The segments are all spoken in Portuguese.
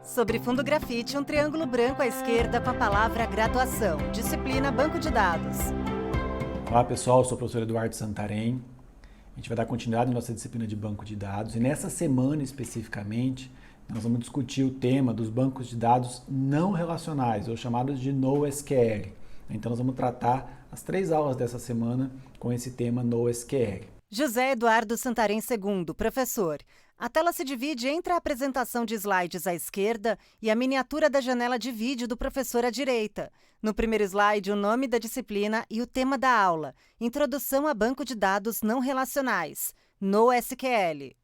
Sobre fundo grafite, um triângulo branco à esquerda com a palavra graduação. Disciplina Banco de Dados. Olá pessoal, eu sou o professor Eduardo Santarém. A gente vai dar continuidade na nossa disciplina de banco de dados e nessa semana especificamente nós vamos discutir o tema dos bancos de dados não relacionais, ou chamados de NoSQL. Então nós vamos tratar as 3 aulas dessa semana com esse tema NoSQL. José Eduardo Santarém II, professor. A tela se divide entre a apresentação de slides à esquerda e a miniatura da janela de vídeo do professor à direita. No primeiro slide, o nome da disciplina e o tema da aula. Introdução a banco de dados não relacionais. NoSQL.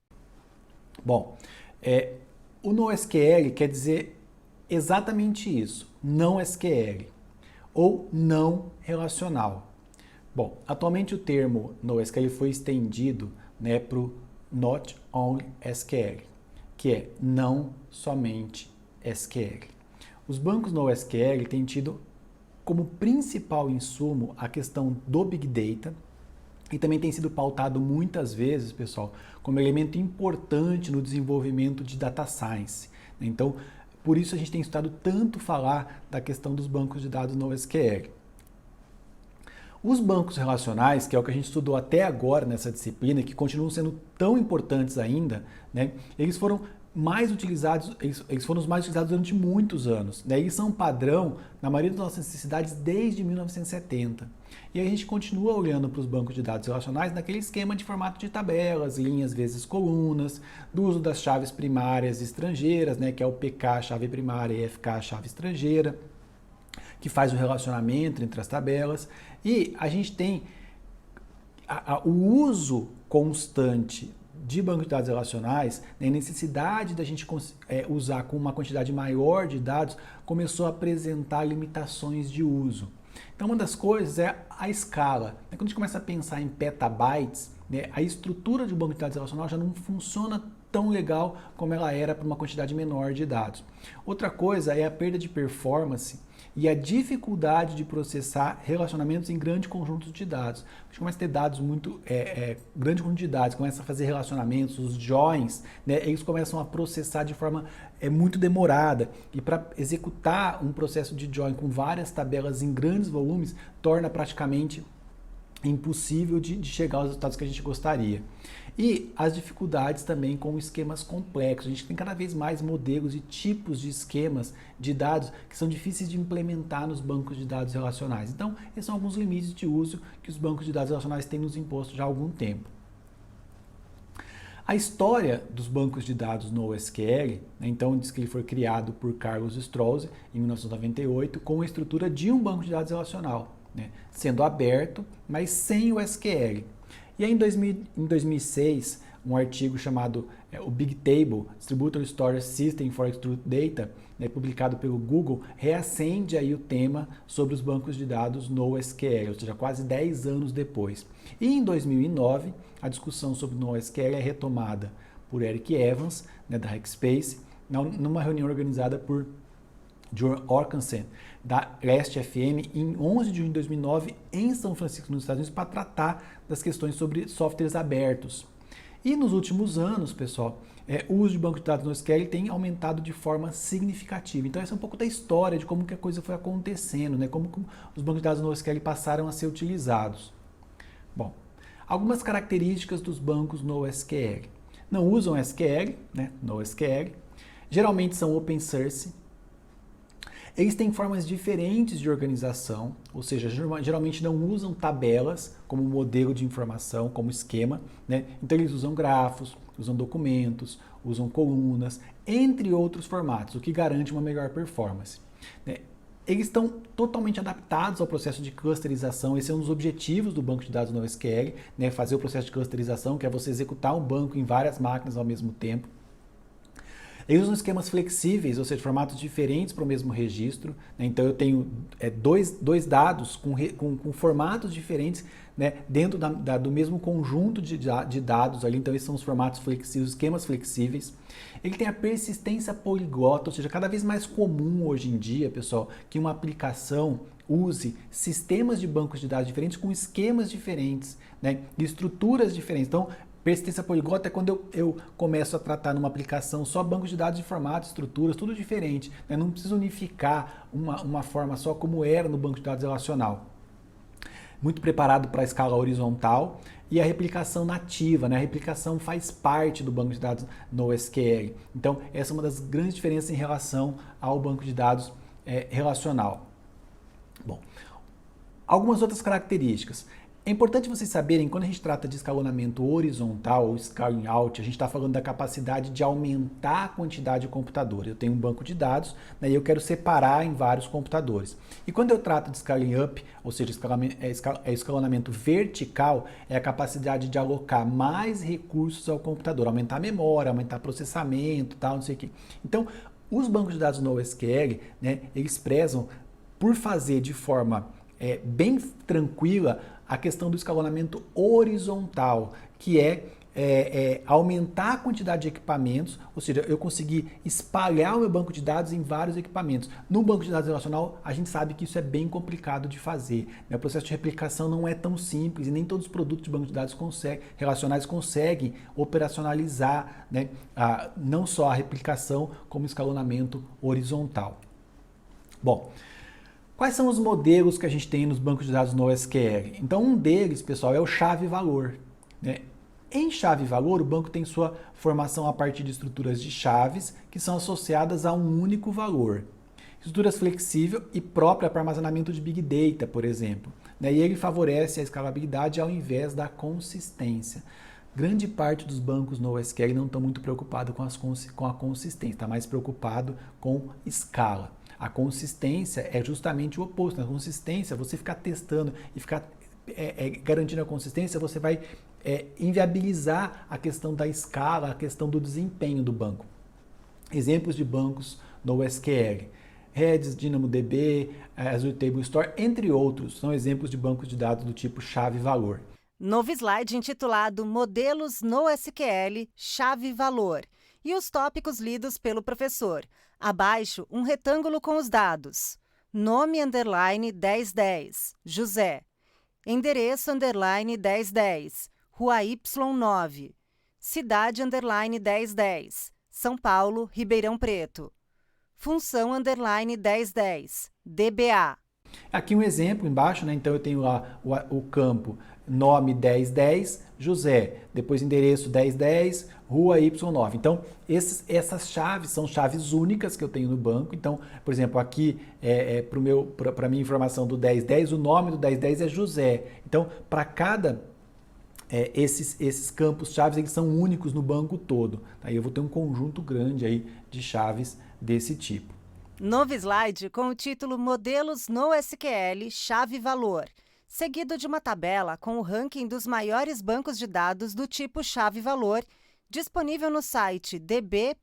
Bom, o NoSQL quer dizer exatamente isso, não SQL, ou não relacional. Bom, atualmente o termo NoSQL foi estendido para o Not Only SQL, que é não somente SQL. Os bancos NoSQL têm tido como principal insumo a questão do Big Data e também tem sido pautado muitas vezes, pessoal, como elemento importante no desenvolvimento de Data Science. Então, por isso a gente tem estudado tanto falar da questão dos bancos de dados NoSQL. Os bancos relacionais, que é o que a gente estudou até agora nessa disciplina, que continuam sendo tão importantes ainda, eles foram mais utilizados, eles foram os mais utilizados durante muitos anos. Eles são padrão na maioria das nossas necessidades desde 1970. E a gente continua olhando para os bancos de dados relacionais naquele esquema de formato de tabelas, linhas vezes colunas, do uso das chaves primárias estrangeiras, que é o PK, chave primária, e FK, chave estrangeira, que faz o relacionamento entre as tabelas. E a gente tem o uso constante de banco de dados relacionais, a necessidade da gente usar com uma quantidade maior de dados, começou a apresentar limitações de uso. Então, uma das coisas é a escala. Quando a gente começa a pensar em petabytes, a estrutura de um banco de dados relacional já não funciona tão legal como ela era para uma quantidade menor de dados. Outra coisa é a perda de performance e a dificuldade de processar relacionamentos em grande conjunto de dados. A gente começa a ter dados muito, grande conjunto de dados, começa a fazer relacionamentos, os joins, eles começam a processar de forma muito demorada. E para executar um processo de join com várias tabelas em grandes volumes, torna praticamente impossível de chegar aos resultados que a gente gostaria. E as dificuldades também com esquemas complexos. A gente tem cada vez mais modelos e tipos de esquemas de dados que são difíceis de implementar nos bancos de dados relacionais. Então, esses são alguns limites de uso que os bancos de dados relacionais têm nos imposto já há algum tempo. A história dos bancos de dados NoSQL, então diz que ele foi criado por Carlos Strouse em 1998 com a estrutura de um banco de dados relacional, sendo aberto, mas sem o SQL. E aí em 2006, um artigo chamado o Big Table, Distributed Storage System for Structured Data, publicado pelo Google, reacende aí o tema sobre os bancos de dados NoSQL, ou seja, quase 10 anos depois. E em 2009, a discussão sobre NoSQL é retomada por Eric Evans, da Rackspace, numa reunião organizada por John Orkensen, da Last FM, em 11 de junho de 2009, em São Francisco, nos Estados Unidos, para tratar das questões sobre softwares abertos. E nos últimos anos, pessoal, o uso de banco de dados NoSQL tem aumentado de forma significativa. Então, essa é um pouco da história de como que a coisa foi acontecendo, como os bancos de dados NoSQL passaram a ser utilizados. Bom, algumas características dos bancos NoSQL. Não usam SQL, NoSQL. Geralmente são open source. Eles têm formas diferentes de organização, ou seja, geralmente não usam tabelas como modelo de informação, como esquema, Então eles usam grafos, usam documentos, usam colunas, entre outros formatos, o que garante uma melhor performance. Eles estão totalmente adaptados ao processo de clusterização. Esse é um dos objetivos do banco de dados NoSQL, fazer o processo de clusterização, que é você executar um banco em várias máquinas ao mesmo tempo. Eles usam esquemas flexíveis, ou seja, formatos diferentes para o mesmo registro. Então eu tenho dois dados com formatos diferentes dentro do mesmo conjunto de dados ali. Então esses são os formatos flexíveis, esquemas flexíveis. Ele tem a persistência poliglota, ou seja, cada vez mais comum hoje em dia, pessoal, que uma aplicação use sistemas de bancos de dados diferentes com esquemas diferentes, e estruturas diferentes. Então Persistência poliglota é quando eu começo a tratar numa aplicação só banco de dados de formatos, estruturas, tudo diferente. Né? Não preciso unificar uma forma só como era no banco de dados relacional. Muito preparado para a escala horizontal e a replicação nativa. Né? A replicação faz parte do banco de dados NoSQL. Então, essa é uma das grandes diferenças em relação ao banco de dados relacional. Bom, algumas outras características. É importante vocês saberem, quando a gente trata de escalonamento horizontal ou scaling out, a gente está falando da capacidade de aumentar a quantidade de computadores. Eu tenho um banco de dados, né, e eu quero separar em vários computadores. E quando eu trato de scaling up, ou seja, escalonamento vertical, é a capacidade de alocar mais recursos ao computador, aumentar a memória, aumentar processamento, tal, não sei o quê. Então, os bancos de dados NoSQL, né, eles prezam por fazer de forma bem tranquila a questão do escalonamento horizontal, que é aumentar a quantidade de equipamentos, ou seja, eu conseguir espalhar o meu banco de dados em vários equipamentos. No banco de dados relacional, a gente sabe que isso é bem complicado de fazer. Né? O processo de replicação não é tão simples e nem todos os produtos de banco de dados relacionais conseguem operacionalizar, né, não só a replicação, como o escalonamento horizontal. Bom, quais são os modelos que a gente tem nos bancos de dados NoSQL? Então, um deles, pessoal, é o chave-valor. Né? Em chave-valor, o banco tem sua formação a partir de estruturas de chaves que são associadas a um único valor. Estruturas flexível e própria para armazenamento de Big Data, por exemplo. Né? E ele favorece a escalabilidade ao invés da consistência. Grande parte dos bancos NoSQL não estão muito preocupados com a consistência, está mais preocupado com escala. A consistência é justamente o oposto. Na consistência, você ficar testando e ficar garantindo a consistência, você vai inviabilizar a questão da escala, a questão do desempenho do banco. Exemplos de bancos NoSQL. Redis, DynamoDB, Azure Table Store, entre outros, são exemplos de bancos de dados do tipo chave-valor. Novo slide intitulado Modelos NoSQL Chave-Valor e os tópicos lidos pelo professor. Abaixo, um retângulo com os dados. Nome _ 1010, José. Endereço _ 1010, Rua Y9. Cidade _ 1010, São Paulo, Ribeirão Preto. Função _ 1010, DBA. Aqui um exemplo embaixo, né? Então eu tenho lá o campo nome 1010, José, depois endereço 1010, Rua Y9. Então, essas chaves são chaves únicas que eu tenho no banco. Então, por exemplo, aqui para a minha informação do 1010, o nome do 1010 é José. Então, para cada esses campos chaves, eles são únicos no banco todo. Aí eu vou ter um conjunto grande aí de chaves desse tipo. Novo slide com o título Modelos NoSQL Chave-Valor, seguido de uma tabela com o ranking dos maiores bancos de dados do tipo chave-valor, disponível no site db.engines.com,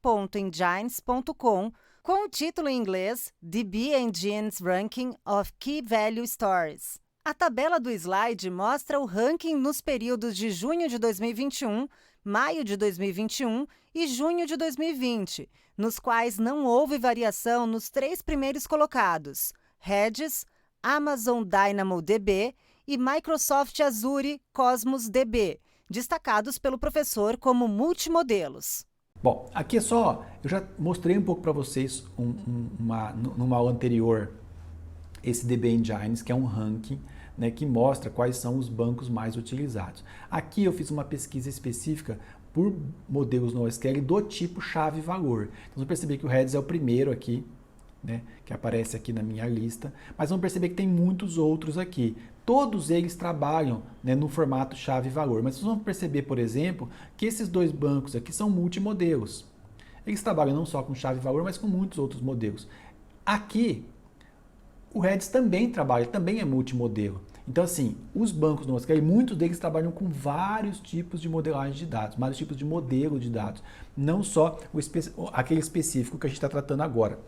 com o título em inglês DB Engines Ranking of Key Value Stores. A tabela do slide mostra o ranking nos períodos de junho de 2021, maio de 2021 e junho de 2020, nos quais não houve variação nos 3 primeiros colocados, Redis, Amazon DynamoDB e Microsoft Azure Cosmos DB, destacados pelo professor como multimodelos. Bom, aqui é só, eu já mostrei um pouco para vocês numa aula anterior esse DB Engines, que é um ranking, né, que mostra quais são os bancos mais utilizados. Aqui eu fiz uma pesquisa específica por modelos NoSQL do tipo chave-valor. Então, vamos perceber que o Redis é o primeiro aqui, né, que aparece aqui na minha lista, mas vamos perceber que tem muitos outros aqui. Todos eles trabalham, né, no formato chave-valor, mas vocês vão perceber, por exemplo, que esses 2 bancos aqui são multimodelos. Eles trabalham não só com chave-valor, mas com muitos outros modelos. Aqui, o Redis também trabalha, também é multimodelo. Então, assim, os bancos NoSQL, muitos deles trabalham com vários tipos de modelagem de dados, vários tipos de modelo de dados, não só aquele específico que a gente está tratando agora.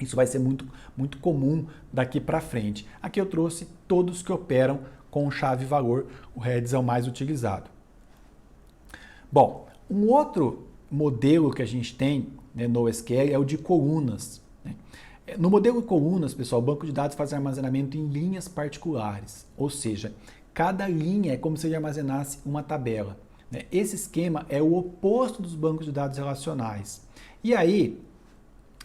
Isso vai ser muito, muito comum daqui para frente. Aqui eu trouxe todos que operam com chave-valor, o Redis é o mais utilizado. Bom, um outro modelo que a gente tem, né, no SQL é o de colunas. Né? No modelo de colunas, pessoal, o banco de dados faz armazenamento em linhas particulares, ou seja, cada linha é como se ele armazenasse uma tabela. né? Esse esquema é o oposto dos bancos de dados relacionais. E aí,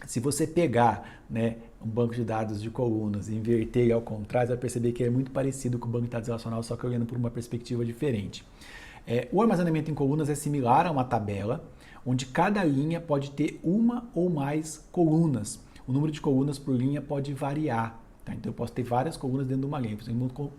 se você pegar, né, um banco de dados de colunas e inverter ele ao contrário, você vai perceber que é muito parecido com o banco de dados relacional, só que olhando por uma perspectiva diferente. O armazenamento em colunas é similar a uma tabela, onde cada linha pode ter uma ou mais colunas. O número de colunas por linha pode variar. Tá? Então eu posso ter várias colunas dentro de uma linha,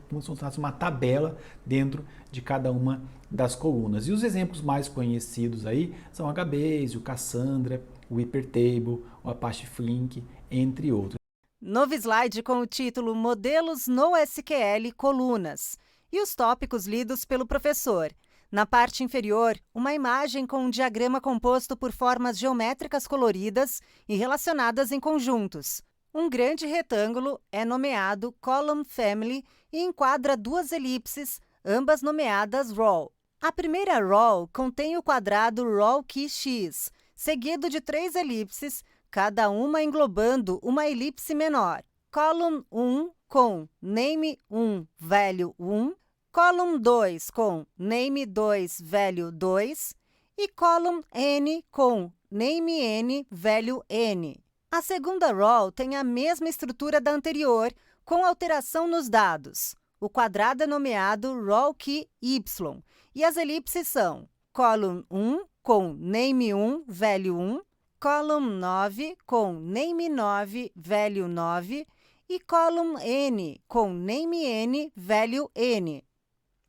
como se fosse uma tabela dentro de cada uma das colunas. E os exemplos mais conhecidos aí são o HBase, o Cassandra, o Hypertable, o Apache Flink, entre outros. Novo slide com o título Modelos NoSQL Colunas e os tópicos lidos pelo professor. Na parte inferior, uma imagem com um diagrama composto por formas geométricas coloridas e relacionadas em conjuntos. Um grande retângulo é nomeado Column Family e enquadra duas elipses, ambas nomeadas Row. A primeira row contém o quadrado Row Key X, seguido de 3 elipses, cada uma englobando uma elipse menor. Column 1 com Name 1, Value 1, Column 2 com Name 2, Value 2 e Column N com Name N, Value N. A segunda row tem a mesma estrutura da anterior, com alteração nos dados. O quadrado é nomeado Row Key Y e as elipses são Column 1 com Name 1, Value 1, Column 9 com Name 9, Value 9 e Column N com Name N, Value N.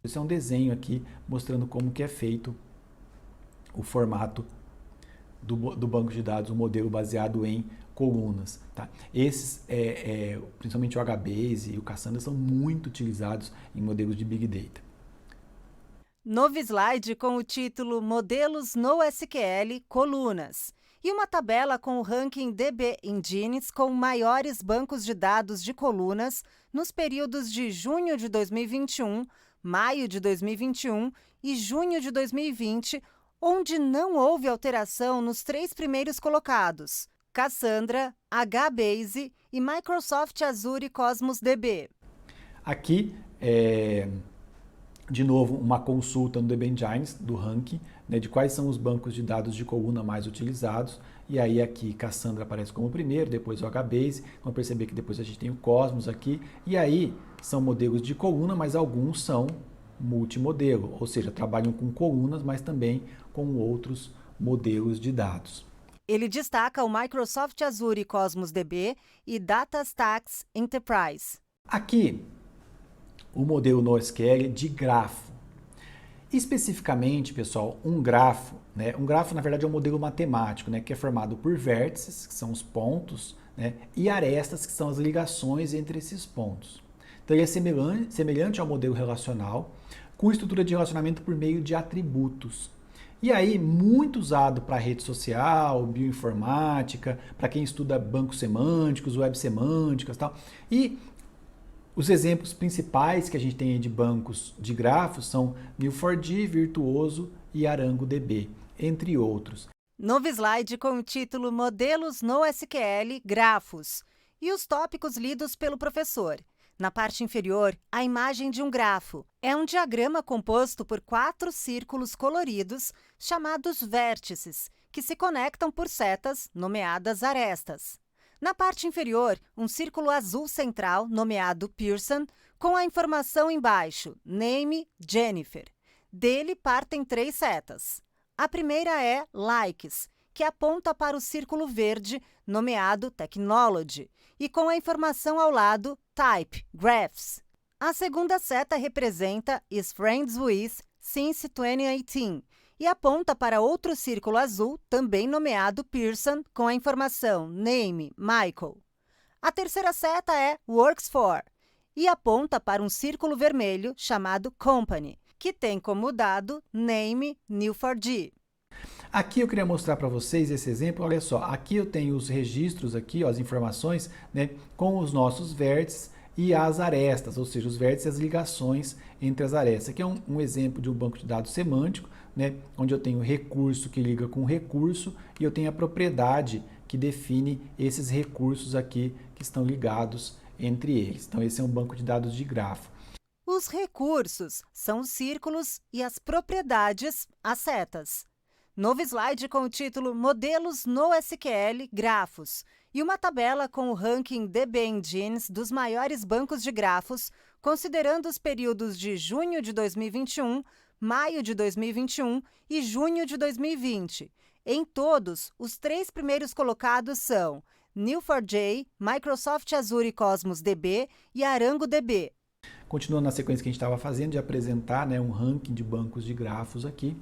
Esse é um desenho aqui mostrando como que é feito o formato do banco de dados, um modelo baseado em colunas. Tá? Esses, principalmente o HBase e o Cassandra, são muito utilizados em modelos de Big Data. Novo slide com o título Modelos NoSQL Colunas e uma tabela com o ranking DB Engines com maiores bancos de dados de colunas nos períodos de junho de 2021, maio de 2021 e junho de 2020, onde não houve alteração nos 3 primeiros colocados, Cassandra, HBase e Microsoft Azure Cosmos DB. Aqui, de novo, uma consulta no DB Engines do ranking, né, de quais são os bancos de dados de coluna mais utilizados. E aí aqui Cassandra aparece como primeiro, depois o HBase. Vamos perceber que depois a gente tem o Cosmos aqui. E aí são modelos de coluna, mas alguns são multimodelo, ou seja, trabalham com colunas, mas também com outros modelos de dados. Ele destaca o Microsoft Azure Cosmos DB e DataStax Enterprise. Aqui, o modelo NoSQL de grafo. Especificamente, pessoal, um grafo, né? Um grafo, na verdade, é um modelo matemático, né? Que é formado por vértices, que são os pontos, né? E arestas, que são as ligações entre esses pontos. Então, ele é semelhante ao modelo relacional, com estrutura de relacionamento por meio de atributos. E aí, muito usado para rede social, bioinformática, para quem estuda bancos semânticos, web semânticas e tal. E os exemplos principais que a gente tem aí de bancos de grafos são Neo4j, Virtuoso e ArangoDB, entre outros. Novo slide com o título Modelos NoSQL Grafos e os tópicos lidos pelo professor. Na parte inferior, a imagem de um grafo. É um diagrama composto por 4 círculos coloridos, chamados vértices, que se conectam por setas, nomeadas arestas. Na parte inferior, um círculo azul central, nomeado Pearson, com a informação embaixo, Name Jennifer. Dele partem 3 setas. A primeira é Likes, que aponta para o círculo verde, nomeado Technology, e com a informação ao lado, Type, Graphs. A segunda seta representa Is Friends With Since 2018 e aponta para outro círculo azul, também nomeado Pearson, com a informação Name, Michael. A terceira seta é Works For e aponta para um círculo vermelho chamado Company, que tem como dado Name, Neo4j. Aqui eu queria mostrar para vocês esse exemplo. Olha só, aqui eu tenho os registros, aqui, ó, as informações, né, com os nossos vértices e as arestas, ou seja, os vértices e as ligações entre as arestas. Aqui é um exemplo de um banco de dados semântico, né, onde eu tenho recurso que liga com recurso e eu tenho a propriedade que define esses recursos aqui que estão ligados entre eles. Então, esse é um banco de dados de grafo. O Os recursos são os círculos e as propriedades, as setas. Novo slide com o título Modelos NoSQL Grafos e uma tabela com o ranking DB Engines dos maiores bancos de grafos, considerando os períodos de junho de 2021, maio de 2021 e junho de 2020. Em todos, os 3 primeiros colocados são Neo4j, Microsoft Azure Cosmos DB e ArangoDB. Continuando na sequência que a gente estava fazendo de apresentar, né, um ranking de bancos de grafos aqui.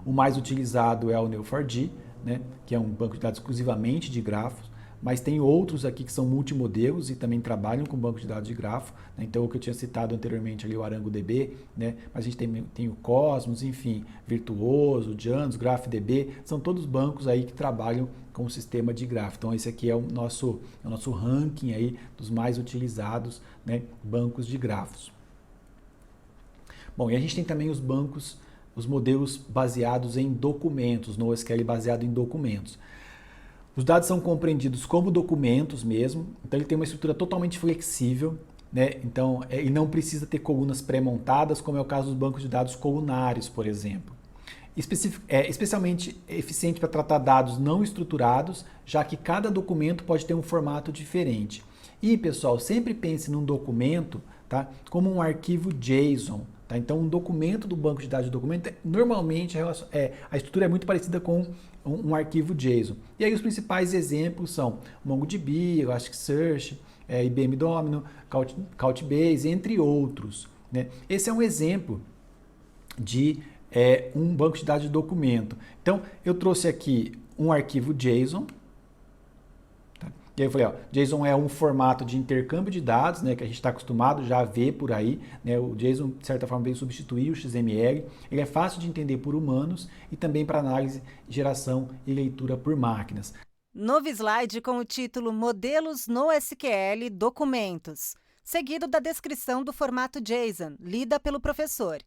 O mais utilizado é o Neo4j, né, que é um banco de dados exclusivamente de grafos, mas tem outros aqui que são multimodelos e também trabalham com banco de dados de grafo, né? Então o que eu tinha citado anteriormente ali, o ArangoDB, né? Mas a gente tem o Cosmos, enfim, Virtuoso, Janus, GraphDB, são todos bancos aí que trabalham com o sistema de grafo. Então esse aqui é o nosso ranking aí dos mais utilizados, né, bancos de grafos. Bom, e a gente tem também os bancos, os modelos baseados em documentos, NoSQL baseado em documentos. Os dados são compreendidos como documentos mesmo, então ele tem uma estrutura totalmente flexível, né? Então ele não precisa ter colunas pré-montadas, como é o caso dos bancos de dados colunares, por exemplo. Especialmente eficiente para tratar dados não estruturados, já que cada documento pode ter um formato diferente. E, pessoal, sempre pense num documento, tá, como um arquivo JSON. Tá? Então, um documento do banco de dados de documento, normalmente a estrutura é muito parecida com um arquivo JSON. E aí os principais exemplos são MongoDB, Elasticsearch, IBM Domino, Couchbase, entre outros, né? Esse é um exemplo de um banco de dados de documento. Então, eu trouxe aqui um arquivo JSON. E aí eu falei, ó, JSON é um formato de intercâmbio de dados, né, que a gente está acostumado já a ver por aí, né, o JSON, de certa forma, veio substituir o XML, ele é fácil de entender por humanos e também para análise, geração e leitura por máquinas. Novo slide com o título Modelos NoSQL Documentos, seguido da descrição do formato JSON, lida pelo professor.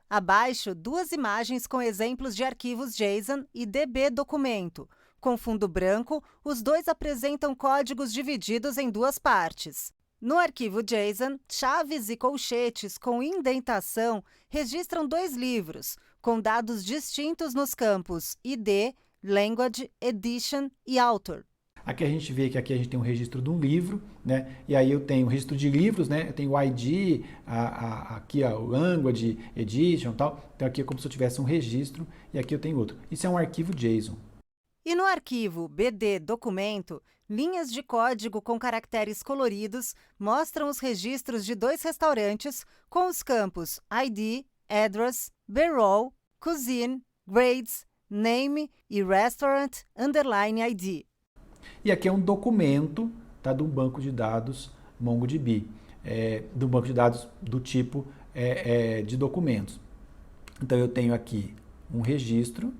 Abaixo, 2 imagens com exemplos de arquivos JSON e DB documento. Com fundo branco, os dois apresentam códigos divididos em 2 partes. No arquivo JSON, chaves e colchetes com indentação registram 2 livros, com dados distintos nos campos ID, Language, Edition e Author. Aqui a gente vê que aqui a gente tem um registro de um livro, né? E aí eu tenho um registro de livros, né? Eu tenho o ID, aqui o Language, Edition e tal. Então aqui é como se eu tivesse um registro e aqui eu tenho outro. Isso é um arquivo JSON. E no arquivo BD Documento, linhas de código com caracteres coloridos mostram os registros de 2 restaurantes com os campos ID, Address, Bureau, Cuisine, Grades, Name e Restaurant _ ID. E aqui é um documento, tá, do banco de dados MongoDB, do banco de dados do tipo de documentos. Então eu tenho aqui um registro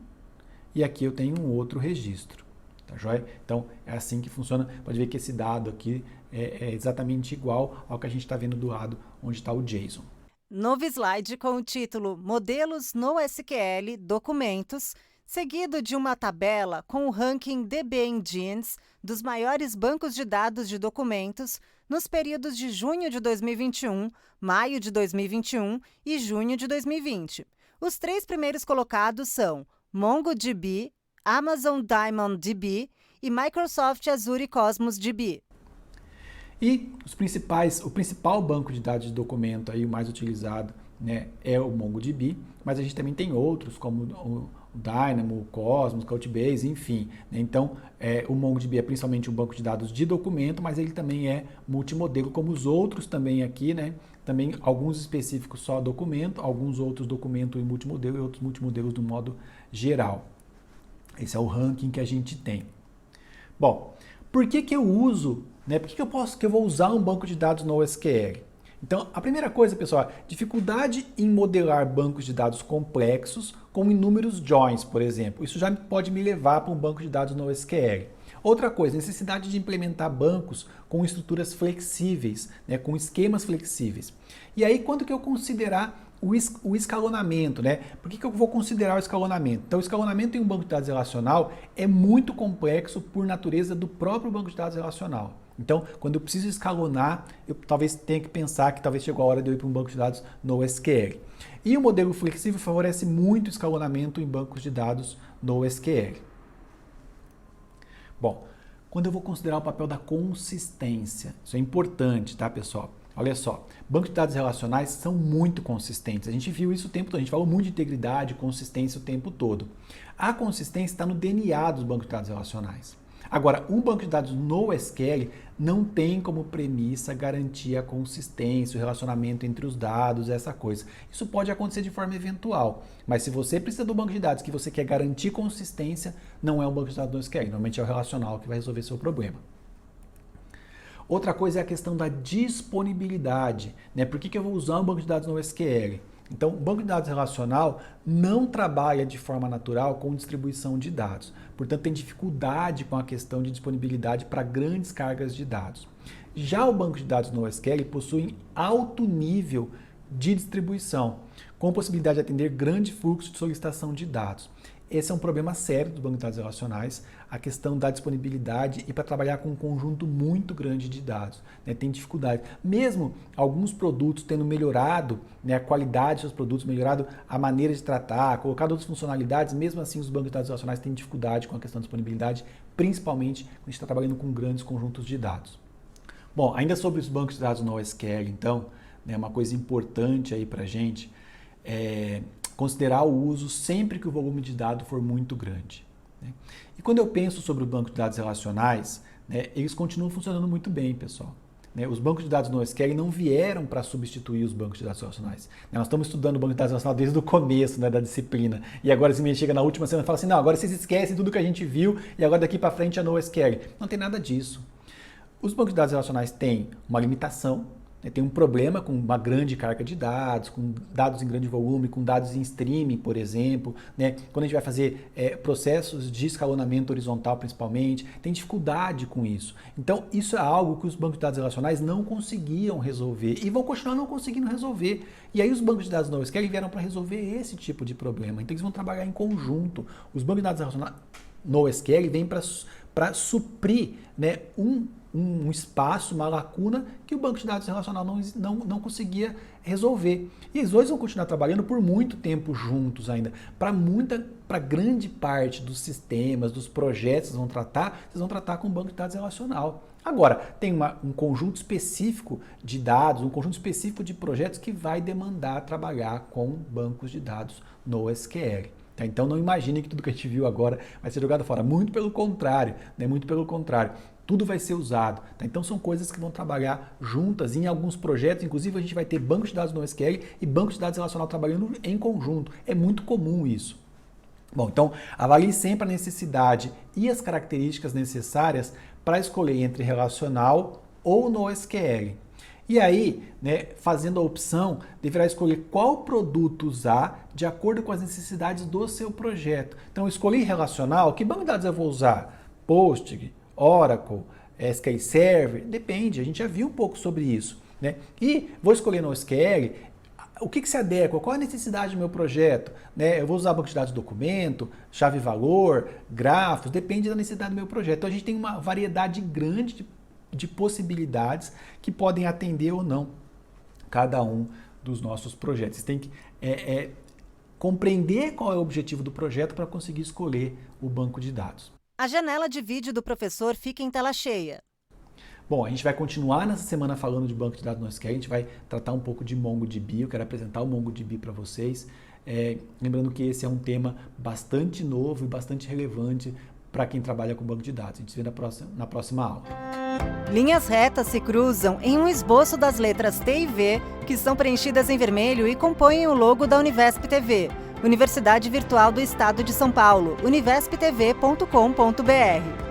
e aqui eu tenho um outro registro, tá joia? Então é assim que funciona. Pode ver que esse dado aqui é exatamente igual ao que a gente está vendo do lado onde está o JSON. Novo slide com o título Modelos NoSQL Documentos, seguido de uma tabela com o ranking DB Engines dos maiores bancos de dados de documentos nos períodos de junho de 2021, maio de 2021 e junho de 2020. Os 3 primeiros colocados são MongoDB, Amazon DynamoDB e Microsoft Azure Cosmos DB. E o principal banco de dados de documento, aí, o mais utilizado, né, é o MongoDB, mas a gente também tem outros, como o Dynamo, o Cosmos, Couchbase, enfim. Né? Então, o MongoDB é principalmente um banco de dados de documento, mas ele também é multimodelo, como os outros também aqui, né? Também alguns específicos só documento, alguns outros documento e multimodelo e outros multimodelos do modo geral. Esse é o ranking que a gente tem. Bom, por que eu uso, né? Por que eu vou usar um banco de dados NoSQL? Então, a primeira coisa, pessoal, dificuldade em modelar bancos de dados complexos com inúmeros joins, por exemplo. Isso já pode me levar para um banco de dados NoSQL. Outra coisa, necessidade de implementar bancos com estruturas flexíveis, né, com esquemas flexíveis. E aí, quando que eu considerar o escalonamento, né? Por que eu vou considerar o escalonamento? Então, o escalonamento em um banco de dados relacional é muito complexo por natureza do próprio banco de dados relacional. Então, quando eu preciso escalonar, eu talvez tenha que pensar que talvez chegou a hora de eu ir para um banco de dados NoSQL. E o modelo flexível favorece muito o escalonamento em bancos de dados NoSQL. Bom, quando eu vou considerar o papel da consistência, isso é importante, tá, pessoal? Olha só, bancos de dados relacionais são muito consistentes. A gente viu isso o tempo todo, a gente falou muito de integridade, consistência o tempo todo. A consistência está no DNA dos bancos de dados relacionais. Agora, um banco de dados NoSQL não tem como premissa garantir a consistência, o relacionamento entre os dados, essa coisa. Isso pode acontecer de forma eventual, mas se você precisa do banco de dados que você quer garantir consistência, não é um banco de dados NoSQL, normalmente é o relacional que vai resolver seu problema. Outra coisa é a questão da disponibilidade, né? Por que eu vou usar um banco de dados NoSQL? Então, o banco de dados relacional não trabalha de forma natural com distribuição de dados. Portanto, tem dificuldade com a questão de disponibilidade para grandes cargas de dados. Já o banco de dados NoSQL possui alto nível de distribuição, com possibilidade de atender grande fluxo de solicitação de dados. Esse é um problema sério do banco de dados relacionais, a questão da disponibilidade e para trabalhar com um conjunto muito grande de dados, né? Tem dificuldade. Mesmo alguns produtos tendo melhorado, né, a qualidade dos seus produtos, melhorado a maneira de tratar, colocado outras funcionalidades, mesmo assim os bancos de dados relacionais têm dificuldade com a questão da disponibilidade, principalmente quando a gente está trabalhando com grandes conjuntos de dados. Bom, ainda sobre os bancos de dados NoSQL, então, né, uma coisa importante aí para a gente é considerar o uso sempre que o volume de dados for muito grande, né? E quando eu penso sobre o banco de dados relacionais, né, eles continuam funcionando muito bem, pessoal. Né? Os bancos de dados NoSQL não vieram para substituir os bancos de dados relacionais. Né? Nós estamos estudando o banco de dados relacional desde o começo, né, da disciplina. E agora se chega na última semana e fala assim, não, agora vocês esquecem tudo que a gente viu e agora daqui para frente é NoSQL. Não tem nada disso. Os bancos de dados relacionais têm uma limitação, tem um problema com uma grande carga de dados, com dados em grande volume, com dados em streaming, por exemplo, né? Quando a gente vai fazer processos de escalonamento horizontal, principalmente, tem dificuldade com isso. Então, isso é algo que os bancos de dados relacionais não conseguiam resolver e vão continuar não conseguindo resolver. E aí os bancos de dados NoSQL vieram para resolver esse tipo de problema. Então, eles vão trabalhar em conjunto. Os bancos de dados relacionais NoSQL vêm para suprir, né, um espaço, uma lacuna que o banco de dados relacional não conseguia resolver. E eles dois vão continuar trabalhando por muito tempo juntos ainda. Para grande parte dos sistemas, dos projetos que vocês vão tratar com o banco de dados relacional. Agora, tem um conjunto específico de dados, um conjunto específico de projetos que vai demandar trabalhar com bancos de dados NoSQL. Então não imagine que tudo que a gente viu agora vai ser jogado fora. Muito pelo contrário, né? Muito pelo contrário. Tudo vai ser usado. Tá? Então são coisas que vão trabalhar juntas em alguns projetos. Inclusive a gente vai ter bancos de dados NoSQL e bancos de dados relacional trabalhando em conjunto. É muito comum isso. Bom, então avalie sempre a necessidade e as características necessárias para escolher entre relacional ou NoSQL. E aí, né, fazendo a opção, deverá escolher qual produto usar de acordo com as necessidades do seu projeto. Então, eu escolhi relacional, que banco de dados eu vou usar? Postgre, Oracle, SQL Server? Depende, a gente já viu um pouco sobre isso, né? E vou escolher NoSQL, o que se adequa? Qual a necessidade do meu projeto? Né? Eu vou usar banco de dados documento, chave-valor, grafos, depende da necessidade do meu projeto. Então, a gente tem uma variedade grande de possibilidades que podem atender ou não cada um dos nossos projetos. Você tem que compreender qual é o objetivo do projeto para conseguir escolher o banco de dados. A janela de vídeo do professor fica em tela cheia. Bom, a gente vai continuar nessa semana falando de banco de dados NoSQL, a gente vai tratar um pouco de MongoDB, eu quero apresentar o MongoDB para vocês. Lembrando que esse é um tema bastante novo e bastante relevante para quem trabalha com banco de dados. A gente se vê na próxima aula. Linhas retas se cruzam em um esboço das letras T e V, que são preenchidas em vermelho e compõem o logo da Univesp TV, Universidade Virtual do Estado de São Paulo, univesptv.com.br.